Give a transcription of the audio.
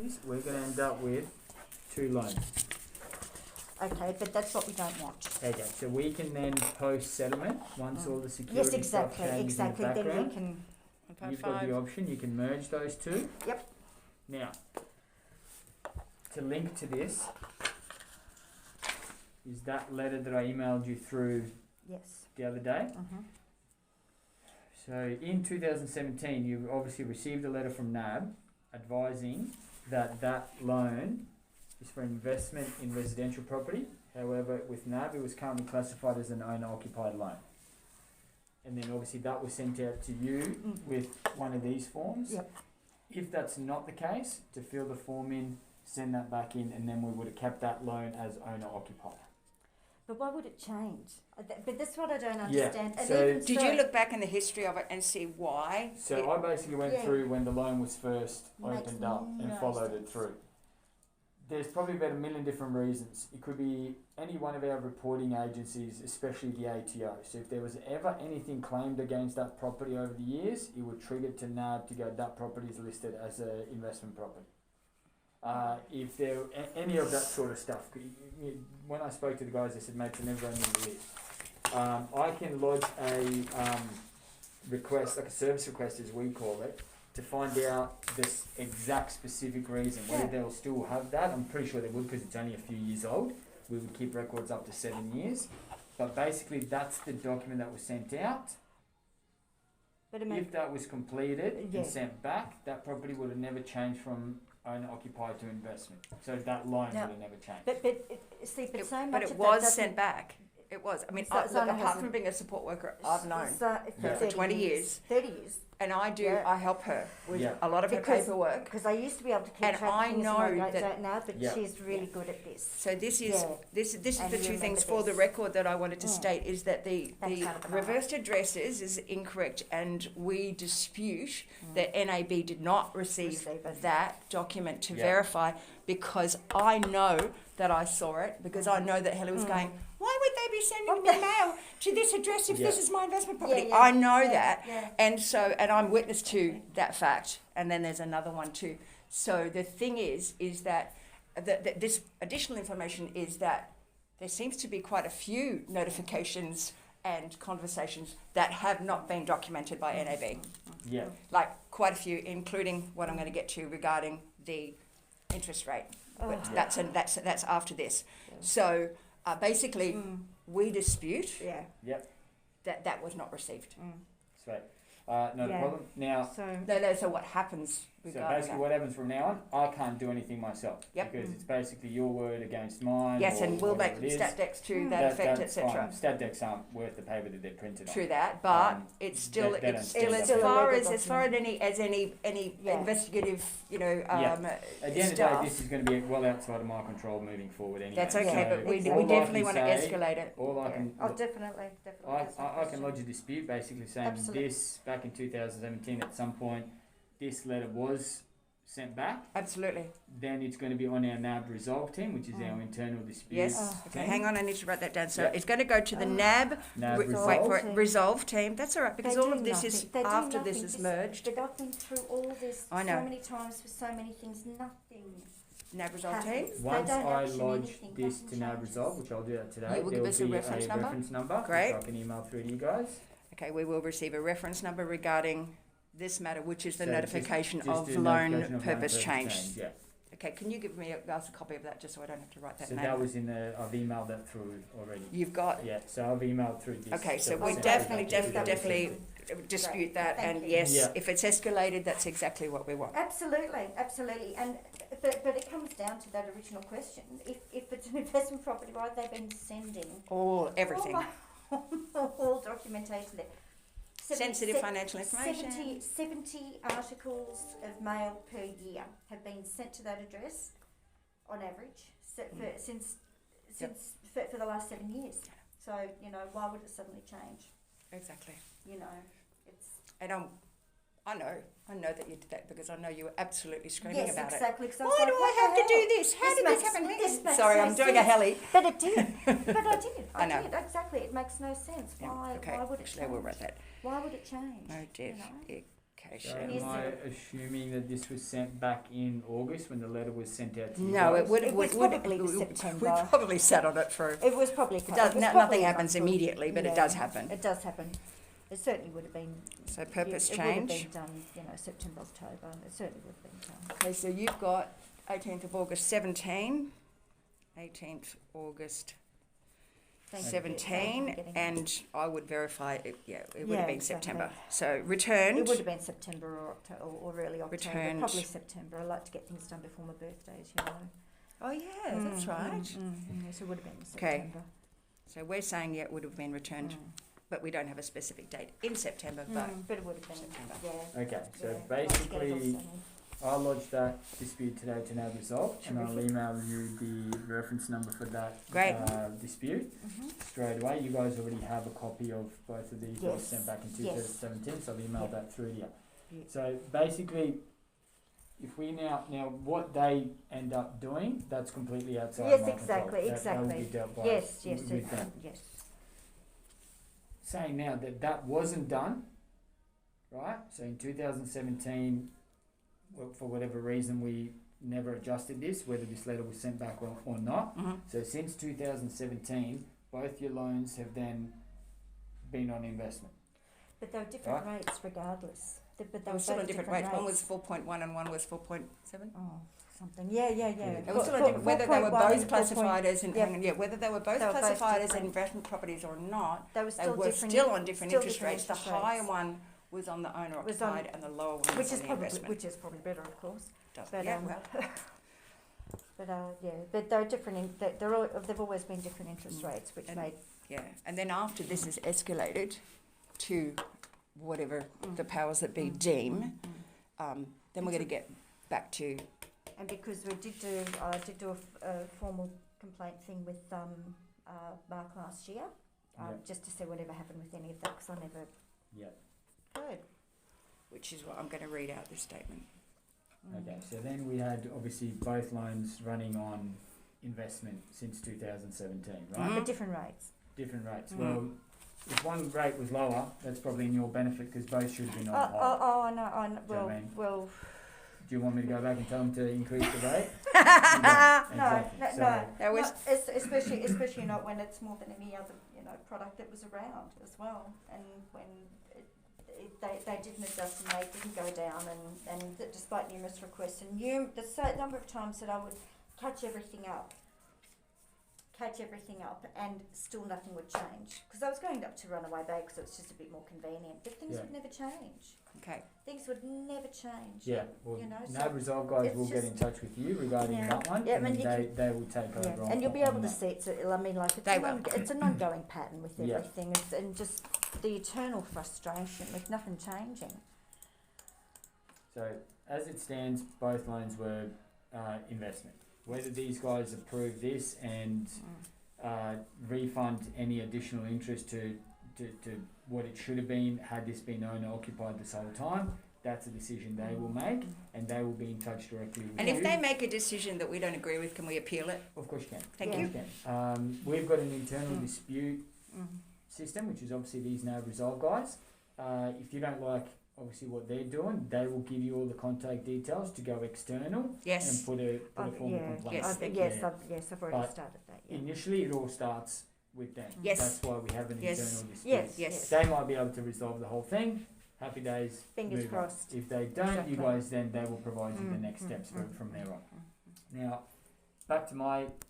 properties, we're going to end up with 2 loans. Okay, but that's what we don't want. Okay, so we can then post settlement once all the security Yes, stuff changes exactly. in the Then we background. can. You've got the option, you can merge those 2. Yep. Now, to link to this is that letter that I emailed you through Yes. the other day. Mm-hmm. So in 2017, you obviously received a letter from NAB advising that that loan is for investment in residential property. However, with NAB, it was currently classified as an owner-occupied loan. And then obviously that was sent out to you with one of these forms. Yep. If that's not the case, to fill the form in, send that back in, and then we would have kept that loan as owner-occupied. But why would it change? But that's what I don't understand. Yeah, And so- even Did you look back in the history of it and see why? So I basically went Yeah. through when the loan was first Makes opened up and no followed it sense. through. There's probably about a million different reasons. It could be any one of our reporting agencies, especially the ATO. So if there was ever anything claimed against that property over the years, it would trigger to NAB to go, that property is listed as an investment property. If there any of that sort of stuff, when I spoke to the guys, they said, mate, it's never only list. I can lodge a request, like a service request as we call it, to find out this exact specific reason. Whether they'll still have that, I'm pretty sure they would because it's only a few years old. We would keep records up to 7 years. But basically that's the document that was sent out. But I mean, If that was completed Yeah. and sent back, that property would have never changed from owner occupied to investment. So that line No. would have never changed. but see, but so much But it of was that sent back. It was. I mean, So- so look, no, apart hasn't- from being a support worker, I've known. For 20 years. 30 years. And I do, Yeah. I help her with Yeah. a lot of her Because- paperwork. Because I used to be able to keep And track I of things know and I that- don't now, but Yeah. she's really good at this. So this is Yeah. this is And the you two remember things for the this. record that I wanted to Mm. state is that the That's out of the reversed addresses is incorrect and we dispute that NAB did not receive Receive it. that document to Yeah. verify because I know that I saw it because I know that Helen was going, why would they be sending me mail to this address if this Yeah. is my investment property? Yeah, I know yeah, that. yeah. And so, and I'm witness to that fact. And then there's another one too. So the thing is that this additional information is that there seems to be quite a few notifications and conversations that have not been documented by NAB. Yeah. Like quite a few, including what I'm going to get to regarding the interest rate. But that's after this. So basically, we dispute Yeah. Yep. that was not received. Sweet. Not a Yeah. problem. Now, So No, so what happens so regarding basically that? what happens from now on, I can't do anything myself. Yep. Because it's basically your word against mine. Yes, or and we'll make whatever it is. stat decks to that effect, that's etc. fine. Stat decks aren't worth the paper that they're printed on. True that, but Um, it's still they don't it's still stand as up. far It's as still a legal any Yeah. investigative At the end of the staff. day, this is going to be well outside of my control moving forward anyway. That's okay, Yeah. but we Exactly. we all I definitely can want to say- escalate it. All I can, oh, definitely. I can lodge a dispute basically saying Absolutely. this back in 2017 at some point this letter was sent back, Absolutely. then it's going to be on our NAB resolve team, which is our internal dispute Yes. Okay, team. hang on, I need to write that down. So Yep. it's going to go to the NAB. NAB Wait resolve. for it. Resolve team. That's all right because They all do of this is nothing. They do after this nothing. is merged. But I've been through all this I know. so many times with so many things. Nothing NAB resolve team. happens. Once they don't I action lodge anything. this Nothing to NAB changes. resolve, which I'll do that today, You will there give will us a be reference number? reference number, Great. which I can email through to you guys. Okay, we will receive a reference number regarding this matter, which is the So notification just of do loan notification of purpose change. Yeah. Okay, can you give me us a copy of that just so I don't have to write that So name? that was in the, I've emailed that through already. You've got. Yeah, so I've emailed through this. Okay, so I've we sent definitely, it back to definitely, the definitely dispute Great. that, Thank and you. yes, Yeah. if it's escalated, that's exactly what we want. Absolutely, absolutely. And but it comes down to that original question. If it's an investment property, why have they been sending Everything. all documentation there? Sensitive financial information. 70 articles of mail per year have been sent to that address on average since for the last 7 years. So, why would it suddenly change? Exactly. It's And I know that you did that because I know you were absolutely screaming yes, about exactly. it. 'Cause I Why was like, do I what have the to do hell? this? How did makes- this happen? this makes Sorry, no I'm doing a sense. heli. But it did. But I did. I know. did, exactly. It makes no sense. Yeah, Why? okay, Why would it actually, change? I will write that. Why would it change? No, Div. You know? application. So Yes, am I sir. assuming that this was sent back in August when the letter was sent out to you No, guys? it would. It was probably we September. probably sat on it for. It was probably. It does, it was nothing probably happens up to- immediately, but it yeah, does happen. It does happen. It certainly would have been. So purpose it change. would have been done, September, October. It certainly would have been done. Okay, so you've got 18th of August 17, 18th August Thank you. 17, Getting that. and I would verify it. Yeah, it would Yeah, have been exactly. September. So returned. It would have been September or October, or early October. Returned. Probably September. I like to get things done before my birthdays, Oh yeah, that's right. Yes, it would have been Okay. September. So we're saying yeah, it would have been returned, but we don't have a specific date in September. But But it would have been. September. Yeah. Okay, so yeah, like to get it all basically, settled. I'll lodge that dispute today to now resolve, and I'll Terrific. email you the reference number for that Great. dispute Mhm. straight away. You guys already have a copy of both of these that were Yes. sent back in Yes. 2017, so I've emailed Yeah. that through to you. Yeah. So basically, if we now what they end up doing, that's completely outside Yes, my control. exactly, That will be exactly. dealt by Yes, yes, with them. yes. Saying now that that wasn't done, right? So in 2017, well, for whatever reason, we never adjusted this, whether this letter was sent back or not. Mhm. So since 2017, both your loans have then been on investment. But they were different rates regardless. But they They were were still both on different rates. One was 4.1 and one was 4.7. Oh, something. Yeah. They They were still on Four- different, whether they were 4.1 both and classified as yeah. whether they were both They were both classified as different. investment properties or not, They were they still were different. still on different still interest different rates. The interest higher rates. one was on the owner Was on- occupied, and the lower one which was is on the probably investment. which is probably better, of course. But, yeah, um, well, But they're different. They've always been different interest rates, which And- made yeah. And then after this is escalated to whatever the powers that be deem, then we're going to get back to and because we did do I did do a formal complaint thing with Mark last year, Yeah. just to see whatever happened with any of that because I never Yeah. heard. which is what I'm going to read out this statement. Okay. So then we had obviously both loans running on investment since 2017, right? Mhm. But different rates. Different rates. Mm. Well, if one rate was lower, that's probably in your benefit because both should have been on high. I know. Do you know what I mean? Well, Do you want me to go back and tell them to increase the rate? no, So, That was especially not when it's more than any other product that was around as well, and when they didn't adjust and they didn't go down, and that despite numerous requests and the number of times that I would catch everything up, and still nothing would change because I was going up to Runaway Bay because it was just a bit more convenient, but things Yeah. would never change. okay. Things would never change. yeah, well, so NAB Resolve guys it's will get just- in touch with you regarding Yeah. that one, Yeah, and I mean, then you they will take over on and you'll be on able to that. see it's They will. it's an ongoing pattern with Yeah. everything. And just the eternal frustration with nothing changing. So, as it stands, both loans were investment. Whether these guys approve this and refund any additional interest to what it should have been had this been owner occupied this whole time, that's a decision they will make, and they will be in touch directly with And you. if they make a decision that we don't agree with, can we appeal it? Of course you can. Thank Yeah. you. Of course you can. We've got an internal dispute system, which is obviously these NAB Resolve guys. If you don't like obviously what they're doing, they will give you all the contact details to go external and Yes. put a formal complaint. Yes, I've already But started that. Yeah. Initially, it all starts with them. Yes. That's why we have an Yes. internal dispute. Yes. Yes. They might be able to resolve the whole thing. Happy days. Fingers move on. crossed. If they don't, Exactly. you guys then they will provide you the next Mm, steps mm, from there on. Now, back to my